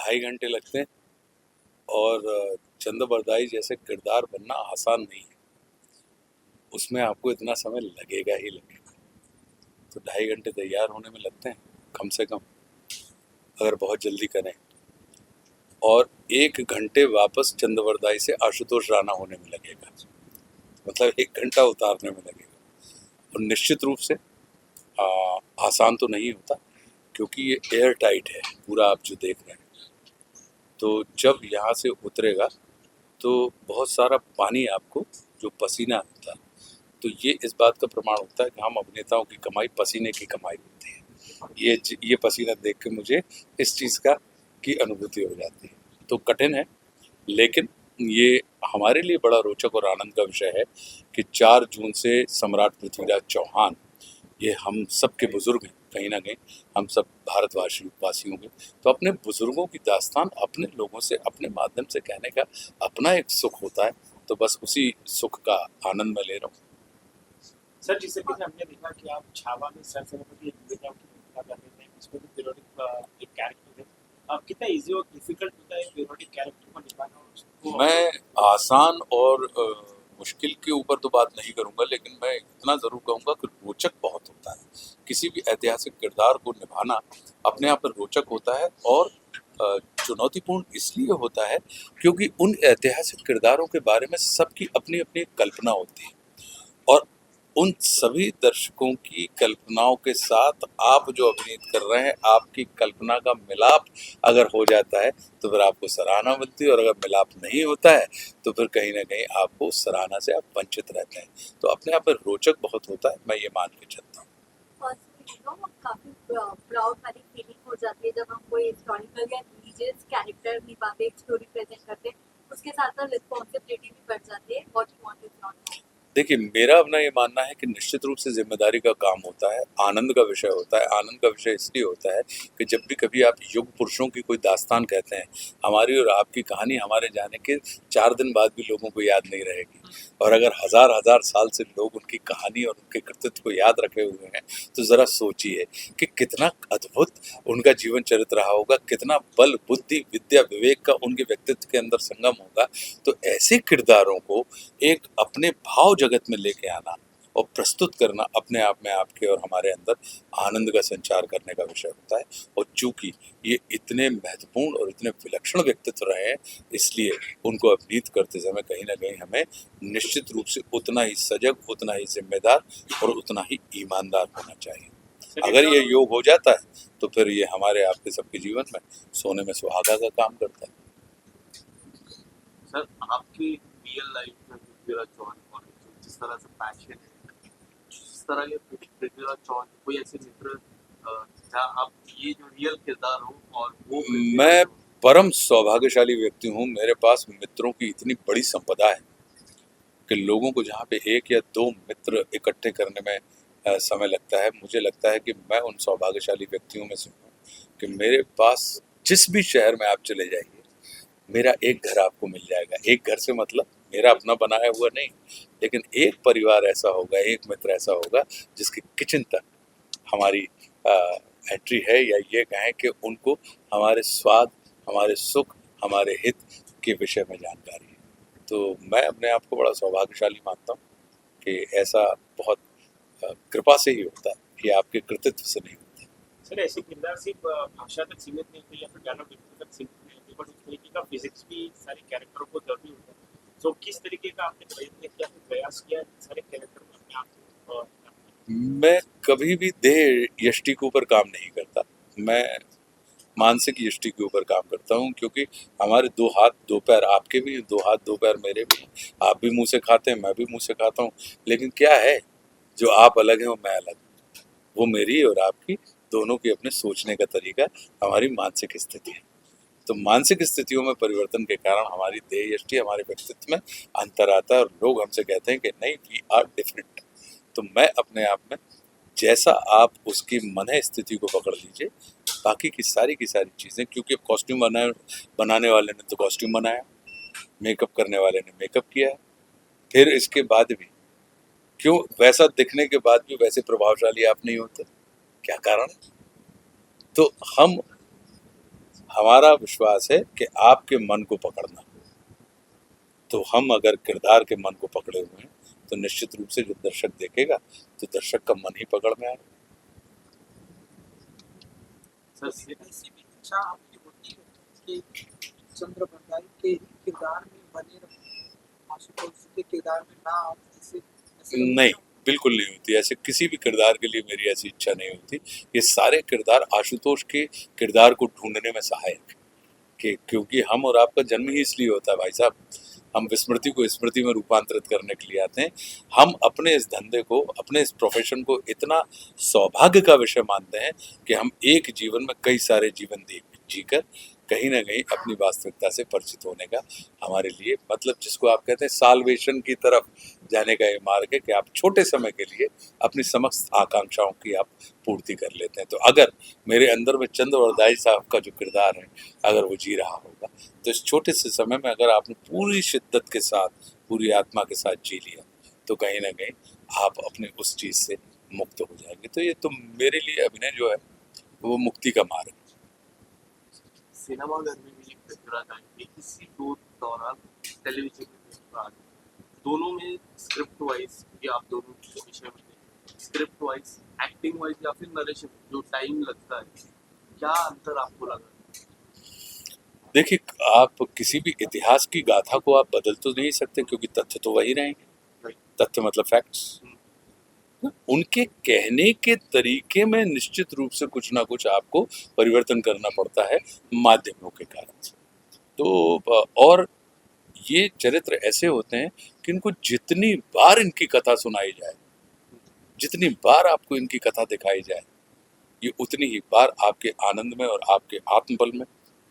ढाई घंटे लगते हैं और चंद जैसे किरदार बनना आसान नहीं है। उसमें आपको इतना समय लगेगा ही लगेगा। तो 2.5 घंटे तैयार होने में लगते हैं कम से कम, अगर बहुत जल्दी करें। और 1 घंटे वापस चंद से आशुतोष राणा होने में लगेगा, मतलब 1 घंटा उतारने में लगेगा। और निश्चित रूप से आसान तो नहीं होता, क्योंकि ये एयर टाइट है पूरा, आप जो देख रहे हैं। तो जब यहाँ से उतरेगा तो बहुत सारा पानी आपको, जो पसीना होता है, तो ये इस बात का प्रमाण होता है कि हम अभिनेताओं की कमाई पसीने की कमाई होती है। ये पसीना देख के मुझे इस चीज़ की अनुभूति हो जाती है। तो कठिन है, लेकिन ये हमारे लिए बड़ा रोचक और आनंद का विषय है कि 4 जून से सम्राट पृथ्वीराज चौहान, ये हम सब के बुजुर्ग हैं, कहीं ना कहीं हम सब वासियों के, तो अपने बुजुर्गों की दास्तान अपने लोगों से अपने माध्यम से कहने का अपना एक सुख होता है। तो बस उसी सुख का आनंद मैं ले रहा हूँ। सर, जिस तरीके से हमने देखा कि आप छावा में सर सेनापति एक विलेन की भूमिका कर रहे थे, इसमें भी पीरियोडिक एक कैरेक्टर है। कितना इजी और डिफिकल्ट होता है पीरियोडिक कैरेक्टर को निभाना और उसको। मैं आसान और मुश्किल के ऊपर तो बात नहीं करूंगा, लेकिन मैं इतना जरूर कहूंगा कि रोचक बहुत होता है। किसी भी ऐतिहासिक किरदार को निभाना अपने आप में रोचक होता है, और चुनौतीपूर्ण इसलिए होता है क्योंकि उन ऐतिहासिक किरदारों के बारे में सबकी अपनी अपनी कल्पना होती है, और उन सभी दर्शकों की कल्पनाओं के साथ आप जो अभिनीत कर रहे हैं, आपकी कल्पना का मिलाप अगर हो जाता है तो फिर आपको सराहना मिलती है, और अगर मिलाप नहीं होता है तो फिर कहीं ना कहीं आपको सराहना से आप वंचित रहते हैं। तो अपने आप में रोचक बहुत होता है, मैं ये मान के चलता हूँ। काफी प्राउड वाली फीलिंग हो जाती है जब हम कोई हिस्टोरिकल या रिलीजियस कैरेक्टर निभाते, एक स्टोरी प्रेजेंट करते हैं, उसके साथ साथ रिस्पॉन्सिबिलिटी भी बढ़ जाती है। What you want is not. देखिए, मेरा अपना ये मानना है कि निश्चित रूप से जिम्मेदारी का काम होता है, आनंद का विषय होता है। आनंद का विषय इसलिए होता है कि जब भी कभी आप युग पुरुषों की कोई दास्तान कहते हैं, हमारी और आपकी कहानी हमारे जाने के 4 दिन बाद भी लोगों को याद नहीं रहेगी। और अगर हजार हजार साल से लोग उनकी कहानी और उनके कृतित्व को याद रखे हुए हैं, तो जरा सोचिए कि कितना अद्भुत उनका जीवन चरित्र रहा होगा, कितना बल, बुद्धि, विद्या, विवेक का उनके व्यक्तित्व के अंदर संगम होगा। तो ऐसे किरदारों को एक अपने भाव जगत में लेके आना और प्रस्तुत करना अपने आप में आपके और हमारे अंदर आनंद का संचार करने का विषय होता है। और चूंकि ये इतने महत्वपूर्ण और इतने विलक्षण व्यक्तित्व रहे हैं, इसलिए उनको अभिनीत करते समय कहीं ना कहीं हमें निश्चित रूप से उतना ही सजग, उतना ही जिम्मेदार और उतना ही ईमानदार होना चाहिए। अगर ये योग हो जाता है तो फिर ये हमारे आपके सबके जीवन में सोने में सुहागा का काम करता है। सर, आपकी रियल लाइफ में पृथ्वीराज चौहान और जिस तरह से पैशन है, जिस तरह के पृथ्वीराज चौहान कोई ऐसे मित्र जहाँ आप ये जो रियल किरदार हो और वो मैं परम सौभाग्यशाली व्यक्ति हूँ। मेरे पास मित्रों की इतनी बड़ी संपदा है कि लोगों को जहाँ पे 1 या 2 मित्र इकट्ठे करने में समय लगता है, मुझे लगता है कि मैं उन सौभाग्यशाली व्यक्तियों में से हूँ कि मेरे पास जिस भी शहर में आप चले जाइए, मेरा एक घर आपको मिल जाएगा। एक घर से मतलब मेरा अपना बनाया हुआ नहीं, लेकिन एक परिवार ऐसा होगा, एक मित्र ऐसा होगा जिसकी किचन तक हमारी एंट्री है, या ये कहें कि उनको हमारे स्वाद, हमारे सुख, हमारे हित के विषय में जानकारी है। तो मैं अपने आप को बड़ा सौभाग्यशाली मानता हूँ कि ऐसा बहुत कृपा से ही होता है, कि आपके कृतित्व से नहीं होता। सर, ऐसे किरदार सिर्फ भाषा तक सीमित नहीं होते या फिर डायलॉग तक सीमित नहीं होते, बट उस तरीके का फिजिक्स भी सारे कैरेक्टरों को जरूरी होता है। तो किस तरीके का आपने प्रयत्न किया, प्रयास किया सारे कैरेक्टर को अपने आप मैं कभी भी देह यष्टि के ऊपर काम नहीं करता, मैं मानसिक यष्टि के ऊपर काम करता हूँ। क्योंकि हमारे 2 हाथ 2 पैर, आपके भी 2 हाथ 2 पैर मेरे भी, आप भी मुंह से खाते हैं, मैं भी मुंह से खाता हूँ। लेकिन क्या है, जो आप अलग हैं और मैं अलग, वो मेरी और आपकी दोनों की अपने सोचने का तरीका, हमारी मानसिक स्थिति है। तो मानसिक स्थितियों में परिवर्तन के कारण हमारी देह यष्टि, हमारे व्यक्तित्व में अंतर आता है, और लोग हमसे कहते हैं कि नहीं, वी आर डिफरेंट। तो मैं अपने आप में, जैसा आप उसकी मन स्थिति को पकड़ लीजिए, बाकी की सारी चीज़ें, क्योंकि कॉस्ट्यूम बनाने वाले ने तो कॉस्ट्यूम बनाया, मेकअप करने वाले ने मेकअप किया है, फिर इसके बाद भी क्यों वैसा दिखने के बाद भी वैसे प्रभावशाली आप नहीं होते, क्या कारण है? तो हम हमारा विश्वास है कि आपके मन को पकड़ना। तो हम अगर किरदार के मन को पकड़े हुए हैं तो निश्चित रूप से जो दर्शक देखेगा तो दर्शक का मन ही पकड़ में आएगा। सर ऐसी भी इच्छा आपकी होती है कि चंद्र बरदाई के ही किरदार में बने रहो, आशुतोष जी के किरदार में ना आप ऐसे नहीं, बिल्कुल नहीं होती। ऐसे किसी भी किरदार के लिए मेरी ऐसी इच्छा नहीं होती। ये सारे किरदार आशुतोष के किरदार को ढूंढने में सहायक है कि क्योंकि हम और आपका जन्म ही इसलिए होता है भाई साहब। हम विस्मृति को स्मृति में रूपांतरित करने के लिए आते हैं। हम अपने इस धंधे को, अपने इस प्रोफेशन को इतना सौभाग्य का विषय मानते हैं कि हम एक जीवन में कई सारे जीवन जीकर कहीं ना कहीं अपनी वास्तविकता से परिचित होने का हमारे लिए, मतलब जिसको आप कहते हैं साल्वेशन की तरफ जाने का ये मार्ग है कि आप छोटे समय के लिए अपनी समस्त आकांक्षाओं की आप पूर्ति कर लेते हैं। तो अगर मेरे अंदर में चंद्रवरदाई साहब का जो किरदार है अगर वो जी रहा होगा तो इस छोटे से समय में अगर आपने पूरी शिद्दत के साथ, पूरी आत्मा के साथ जी लिया तो कहीं ना कहीं आप अपने उस चीज़ से मुक्त हो जाएंगे। तो ये तो मेरे लिए अभिनय जो है वो मुक्ति का मार्ग है। सिनेमाघर में भी एक पृथ्वीराज आएंगे, इसी दौरान टेलीविजन में भी आ गए। दोनों में स्क्रिप्ट वाइज कि आप दोनों के विषय में स्क्रिप्ट वाइज, एक्टिंग वाइज या फिर नरेशन जो टाइम लगता है, क्या अंतर आपको लगा? देखिए, आप किसी भी इतिहास की गाथा को आप बदल तो नहीं सकते क्योंकि तथ्य तो वही रहेंगे। तथ्य मतलब फैक्ट्स। उनके कहने के तरीके में निश्चित रूप से कुछ ना कुछ आपको परिवर्तन करना पड़ता है माध्यमों के कारण से। तो और ये चरित्र ऐसे होते हैं कि इनको जितनी बार इनकी कथा सुनाई जाए, जितनी बार आपको इनकी कथा दिखाई जाए, ये उतनी ही बार आपके आनंद में और आपके आत्मबल में,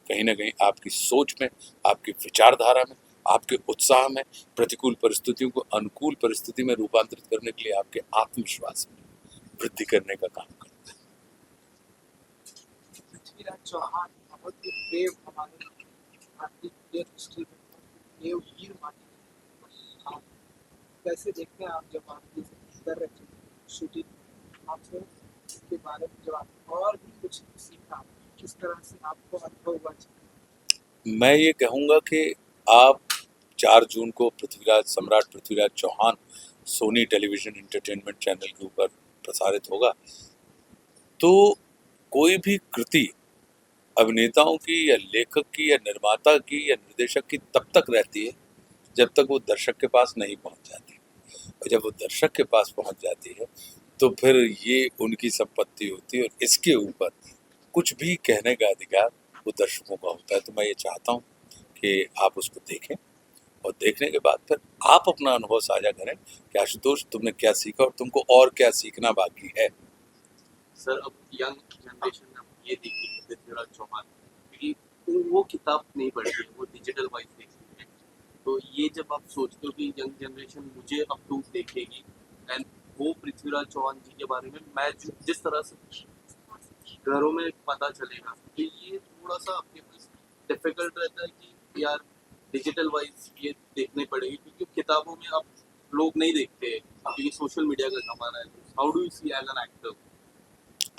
कहीं ना कहीं आपकी सोच में, आपकी विचारधारा में, आपके उत्साह में, प्रतिकूल परिस्थितियों को अनुकूल परिस्थिति में रूपांतरित करने के लिए आपके आत्मविश्वास में वृद्धि करने का काम करता है। पृथ्वीराज चौहान बहुत ही देव हमारे भारतीय दृष्टि में देव हीर माने। आप कैसे देखते हैं, आप जब आप ये कर रहे थे शूटिंग, आपसे इसके बारे में जब आप और भी कुछ सीखा, किस तरह से आपको अनुभव हुआ? मैं ये कहूँगा कि आप 4 जून को Samrat Prithviraj Chauhan Sony television entertainment channel के ऊपर प्रसारित होगा। तो कोई भी कृति अभिनेताओं की या लेखक की या निर्माता की या निर्देशक की तब तक रहती है जब तक वो दर्शक के पास नहीं पहुंच जाती। और जब वो दर्शक के पास पहुंच जाती है तो फिर ये उनकी संपत्ति होती है और इसके ऊपर कुछ भी कहने का अधिकार वो दर्शकों का होता है। तो मैं ये चाहता हूँ कि आप उसको देखें और देखने के बाद फिर आप अपना अनुभव साझा करें कि आशुतोष तुमने क्या सीखा और तुमको और क्या सीखना बाकी है। सर, अब यंग जनरेशन में हम ये देखेंगे पृथ्वीराज चौहान, क्योंकि वो किताब नहीं पढ़ती है, वो डिजिटल वाइज देखती है। तो ये जब आप सोचते हो कि यंग जनरेशन मुझे अब तो देखेगी एंड वो पृथ्वीराज चौहान जी के बारे में मैं जिस तरह से घरों में पता चलेगा, तो ये थोड़ा सा आपके पास डिफिकल्ट रहता है कि यार डिजिटल वाइज ये देखने पड़ेगी, क्योंकि किताबों में अब लोग नहीं देखते हैं क्योंकि सोशल मीडिया का जमाना है। How do you see as an actor?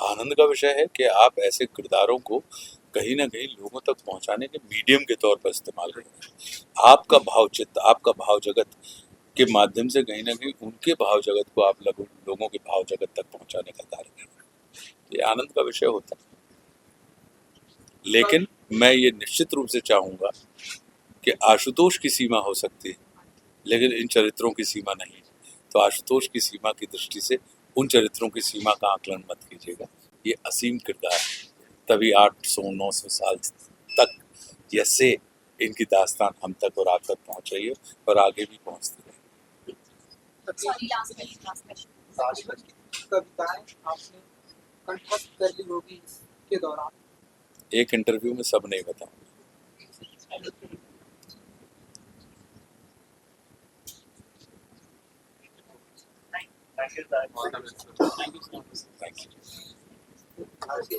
आनंद का विषय है कि आप ऐसे किरदारों को कहीं ना कहीं लोगों तक पहुंचाने के मीडियम के तौर पर इस्तेमाल कर रहे हैं। आपका भावचित्र, आपका भाव जगत के माध्यम से कहीं ना कहीं उनके भाव जगत को आप लोगों के भाव जगत तक पहुंचाने का कार्य कर रहे हैं। ये आनंद का विषय होता है। लेकिन मैं ये निश्चित रूप से चाहूँगा कि आशुतोष की सीमा हो सकती है लेकिन इन चरित्रों की सीमा नहीं। तो आशुतोष की सीमा की दृष्टि से उन चरित्रों की सीमा का आकलन मत कीजिएगा। ये असीम किरदार है, तभी 800-900 साल तक जैसे इनकी दास्तान हम तक और आप तक पहुँच रही है और आगे भी पहुँचती रहेगी। कविताएं आपने कंठस्थ कर ली होगी इसके दौरान? एक इंटरव्यू में सब नहीं बताऊंगा।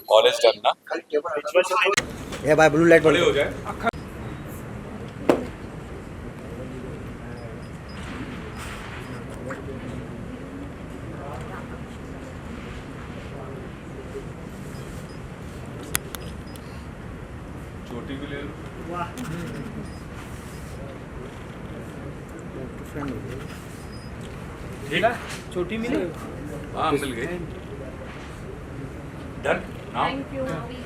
All is done ना? ये भाई ब्लू लाइट बंद हो जाए। छोटी भी ले लो। ठीक है, छोटी मिली हाँ मिल गई। Done now Thank you.